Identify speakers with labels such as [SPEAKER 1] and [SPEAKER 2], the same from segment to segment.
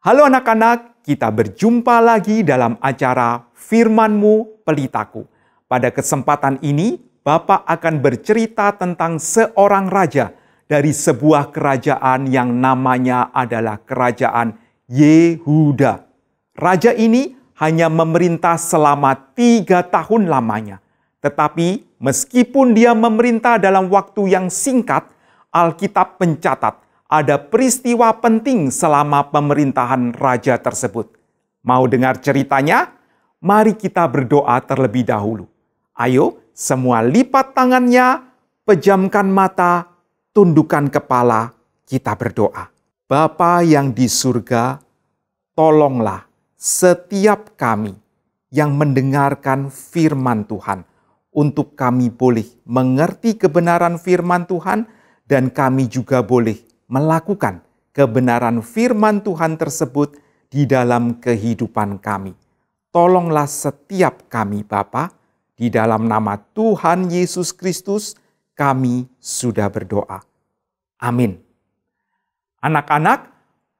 [SPEAKER 1] Halo anak-anak, kita berjumpa lagi dalam acara Firman-Mu Pelitaku. Pada kesempatan ini, Bapak akan bercerita tentang seorang raja dari sebuah kerajaan yang namanya adalah Kerajaan Yehuda. Raja ini hanya memerintah selama 3 tahun lamanya. Tetapi meskipun dia memerintah dalam waktu yang singkat, Alkitab mencatat ada peristiwa penting selama pemerintahan raja tersebut. Mau dengar ceritanya? Mari kita berdoa terlebih dahulu. Ayo, semua lipat tangannya, pejamkan mata, tundukkan kepala, kita berdoa. Bapa yang di surga, tolonglah setiap kami yang mendengarkan firman Tuhan, untuk kami boleh mengerti kebenaran firman Tuhan, dan kami juga boleh melakukan kebenaran firman Tuhan tersebut di dalam kehidupan kami. Tolonglah setiap kami Bapa, di dalam nama Tuhan Yesus Kristus kami sudah berdoa. Amin. Anak-anak,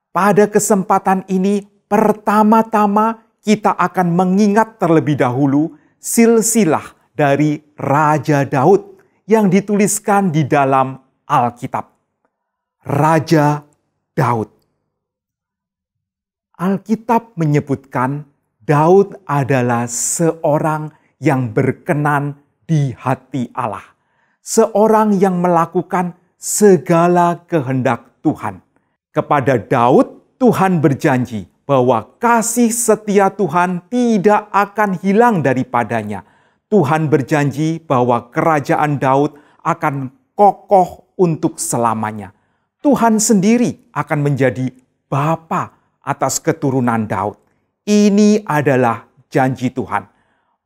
[SPEAKER 1] pada kesempatan ini pertama-tama kita akan mengingat terlebih dahulu silsilah dari Raja Daud yang dituliskan di dalam Alkitab. Raja Daud. Alkitab menyebutkan Daud adalah seorang yang berkenan di hati Allah. Seorang yang melakukan segala kehendak Tuhan. Kepada Daud, Tuhan berjanji bahwa kasih setia Tuhan tidak akan hilang daripadanya. Tuhan berjanji bahwa kerajaan Daud akan kokoh untuk selamanya. Tuhan sendiri akan menjadi bapa atas keturunan Daud. Ini adalah janji Tuhan.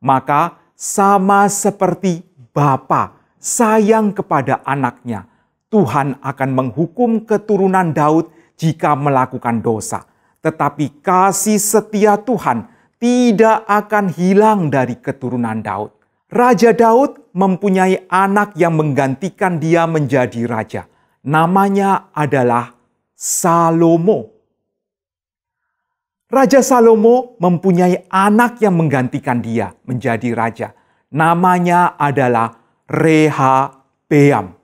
[SPEAKER 1] Maka sama seperti bapa sayang kepada anaknya, Tuhan akan menghukum keturunan Daud jika melakukan dosa. Tetapi kasih setia Tuhan tidak akan hilang dari keturunan Daud. Raja Daud mempunyai anak yang menggantikan dia menjadi raja. Namanya adalah Salomo. Raja Salomo mempunyai anak yang menggantikan dia menjadi raja. Namanya adalah Rehabeam.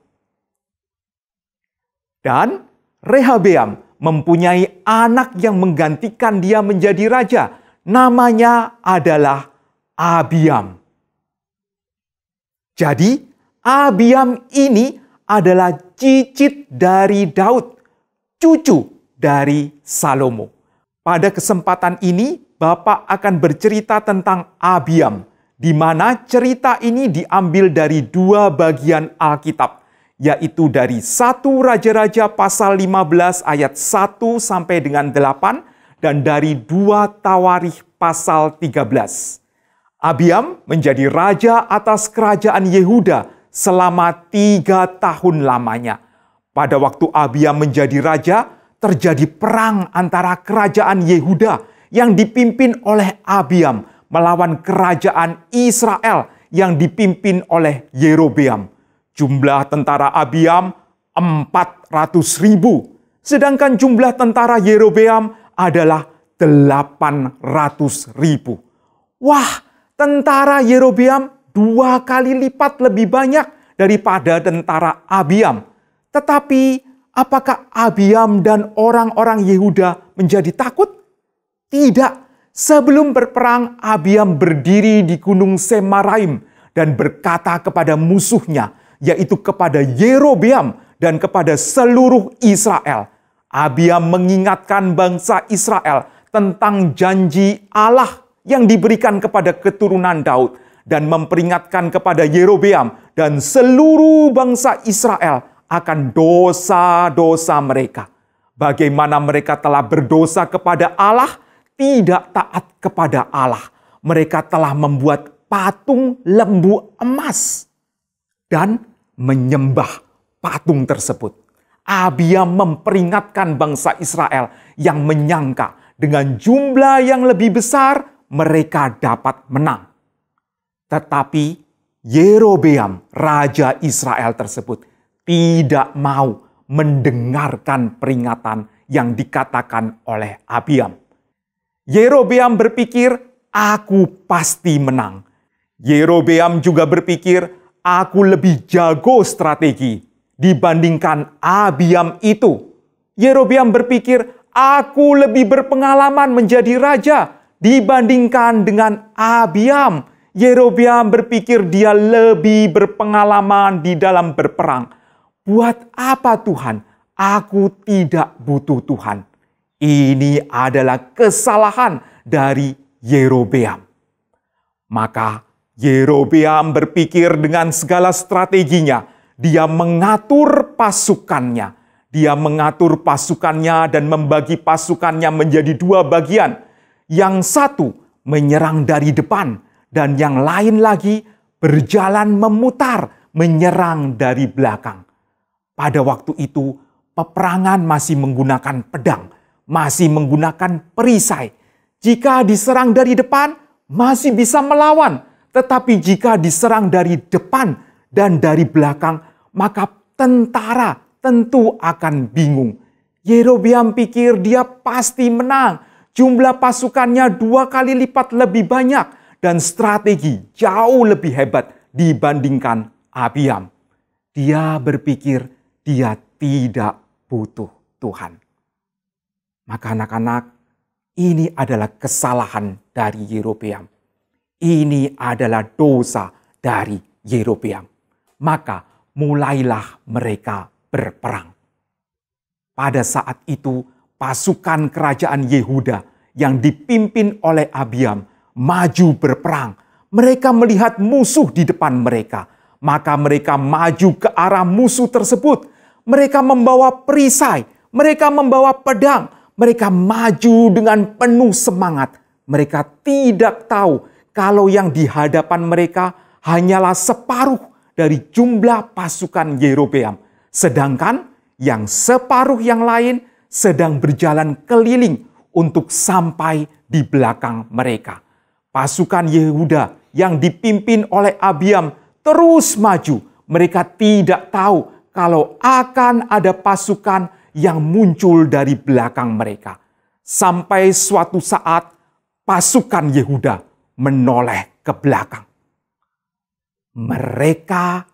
[SPEAKER 1] Dan Rehabeam mempunyai anak yang menggantikan dia menjadi raja. Namanya adalah Abiam. Jadi, Abiam ini adalah cicit dari Daud, cucu dari Salomo. Pada kesempatan ini, Bapak akan bercerita tentang Abiam, di mana cerita ini diambil dari 2 bagian Alkitab, yaitu dari 1 Raja-Raja pasal 15 ayat 1 sampai dengan 8, dan dari 2 Tawarikh pasal 13. Abiam menjadi raja atas kerajaan Yehuda selama 3 tahun lamanya. Pada waktu Abiam menjadi raja, terjadi perang antara kerajaan Yehuda yang dipimpin oleh Abiam melawan kerajaan Israel yang dipimpin oleh Yerobeam. Jumlah tentara Abiam 400.000, sedangkan jumlah tentara Yerobeam adalah 800.000. Wah, tentara Yerobeam 2 kali lipat lebih banyak daripada tentara Abiam. Tetapi apakah Abiam dan orang-orang Yehuda menjadi takut? Tidak. Sebelum berperang, Abiam berdiri di gunung Semaraim dan berkata kepada musuhnya, yaitu kepada Yerobeam dan kepada seluruh Israel. Abiam mengingatkan bangsa Israel tentang janji Allah yang diberikan kepada keturunan Daud, dan memperingatkan kepada Yerobeam dan seluruh bangsa Israel akan dosa-dosa mereka. Bagaimana mereka telah berdosa kepada Allah, tidak taat kepada Allah. Mereka telah membuat patung lembu emas dan menyembah patung tersebut. Abiam memperingatkan bangsa Israel yang menyangka dengan jumlah yang lebih besar mereka dapat menang. Tetapi Yerobeam, raja Israel tersebut, tidak mau mendengarkan peringatan yang dikatakan oleh Abiam. Yerobeam berpikir, aku pasti menang. Yerobeam juga berpikir, aku lebih jago strategi dibandingkan Abiam itu. Yerobeam berpikir, aku lebih berpengalaman menjadi raja dibandingkan dengan Abiam. Yerobeam berpikir dia lebih berpengalaman di dalam berperang. Buat apa Tuhan? Aku tidak butuh Tuhan. Ini adalah kesalahan dari Yerobeam. Maka Yerobeam berpikir dengan segala strateginya. Dia mengatur pasukannya. Dia mengatur pasukannya dan membagi pasukannya menjadi dua bagian. Yang satu menyerang dari depan dan yang lain lagi berjalan memutar menyerang dari belakang. Pada waktu itu peperangan masih menggunakan pedang, masih menggunakan perisai. Jika diserang dari depan masih bisa melawan, tetapi jika diserang dari depan dan dari belakang, maka tentara tentu akan bingung. Yerobeam pikir dia pasti menang. Jumlah pasukannya 2 kali lipat lebih banyak dan strategi jauh lebih hebat dibandingkan Abiam. Dia berpikir dia tidak butuh Tuhan. Maka anak-anak, ini adalah kesalahan dari Yerobeam. Ini adalah dosa dari Yerobeam. Maka mulailah mereka berperang. Pada saat itu, pasukan kerajaan Yehuda yang dipimpin oleh Abiam maju berperang. Mereka melihat musuh di depan mereka. Maka mereka maju ke arah musuh tersebut. Mereka membawa perisai. Mereka membawa pedang. Mereka maju dengan penuh semangat. Mereka tidak tahu kalau yang di hadapan mereka hanyalah separuh dari jumlah pasukan Yerobeam. Sedangkan yang separuh yang lain sedang berjalan keliling untuk sampai di belakang mereka. Pasukan Yehuda yang dipimpin oleh Abiam terus maju. Mereka tidak tahu kalau akan ada pasukan yang muncul dari belakang mereka. Sampai suatu saat pasukan Yehuda menoleh ke belakang. Mereka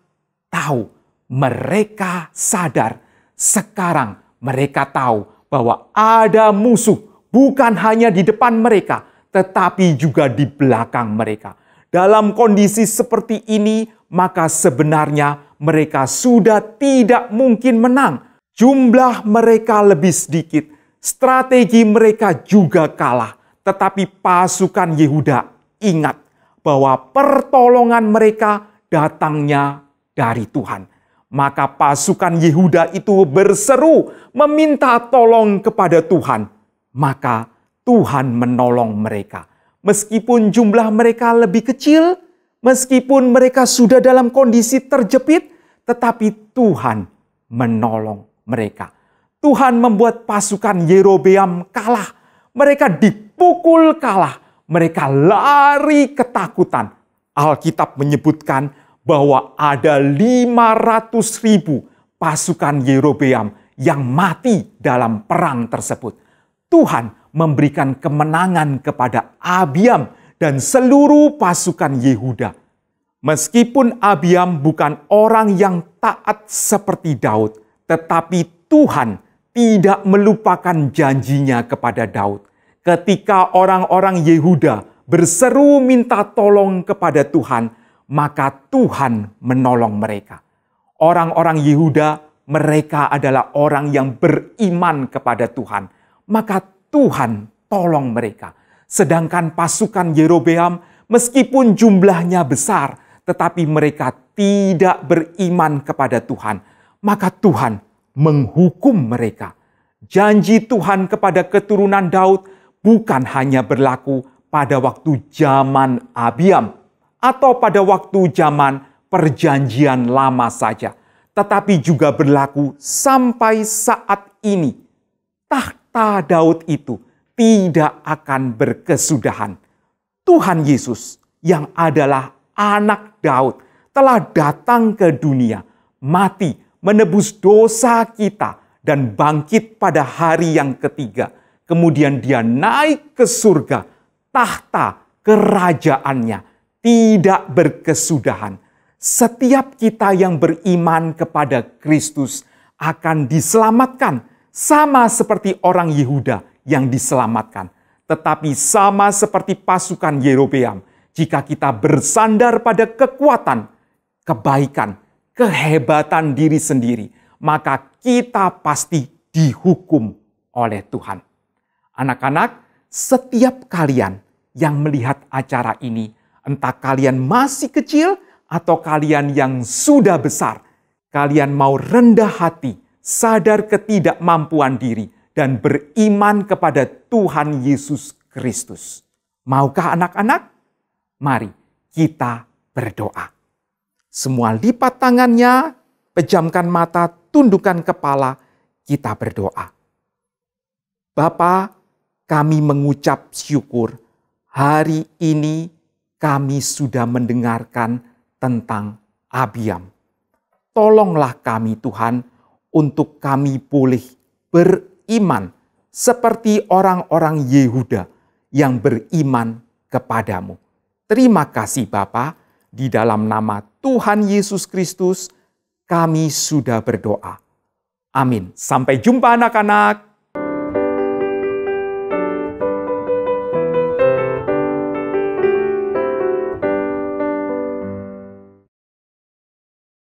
[SPEAKER 1] tahu, mereka sadar. Sekarang mereka tahu bahwa ada musuh bukan hanya di depan mereka, tetapi juga di belakang mereka. Dalam kondisi seperti ini, maka sebenarnya mereka sudah tidak mungkin menang. Jumlah mereka lebih sedikit, strategi mereka juga kalah. Tetapi pasukan Yehuda ingat bahwa pertolongan mereka datangnya dari Tuhan. Maka pasukan Yehuda itu berseru meminta tolong kepada Tuhan. Maka Tuhan menolong mereka. Meskipun jumlah mereka lebih kecil, meskipun mereka sudah dalam kondisi terjepit, tetapi Tuhan menolong mereka. Tuhan membuat pasukan Yerobeam kalah. Mereka dipukul kalah. Mereka lari ketakutan. Alkitab menyebutkan bahwa ada 500.000 pasukan Yerobeam yang mati dalam perang tersebut. Tuhan memberikan kemenangan kepada Abiam dan seluruh pasukan Yehuda. Meskipun Abiam bukan orang yang taat seperti Daud, tetapi Tuhan tidak melupakan janjinya kepada Daud. Ketika orang-orang Yehuda berseru minta tolong kepada Tuhan, maka Tuhan menolong mereka. Orang-orang Yehuda, mereka adalah orang yang beriman kepada Tuhan. Maka Tuhan tolong mereka. Sedangkan pasukan Yerobeam, meskipun jumlahnya besar, tetapi mereka tidak beriman kepada Tuhan. Maka Tuhan menghukum mereka. Janji Tuhan kepada keturunan Daud bukan hanya berlaku pada waktu zaman Abiam atau pada waktu zaman perjanjian lama saja, tetapi juga berlaku sampai saat ini. Tahta Daud itu tidak akan berkesudahan. Tuhan Yesus yang adalah anak Daud telah datang ke dunia, mati, menebus dosa kita, dan bangkit pada hari yang ketiga. Kemudian dia naik ke surga, tahta kerajaannya tidak berkesudahan. Setiap kita yang beriman kepada Kristus akan diselamatkan, sama seperti orang Yehuda yang diselamatkan. Tetapi sama seperti pasukan Yerobeam, jika kita bersandar pada kekuatan, kebaikan, kehebatan diri sendiri, maka kita pasti dihukum oleh Tuhan. Anak-anak, setiap kalian yang melihat acara ini, entah kalian masih kecil atau kalian yang sudah besar, kalian mau rendah hati, sadar ketidakmampuan diri, dan beriman kepada Tuhan Yesus Kristus. Maukah anak-anak? Mari kita berdoa. Semua lipat tangannya, pejamkan mata, tundukkan kepala, kita berdoa. Bapa, kami mengucap syukur. Hari ini kami sudah mendengarkan tentang Abiam. Tolonglah kami Tuhan untuk kami boleh beriman seperti orang-orang Yehuda yang beriman kepadamu. Terima kasih Bapa, di dalam nama Tuhan Yesus Kristus kami sudah berdoa. Amin. Sampai jumpa anak-anak.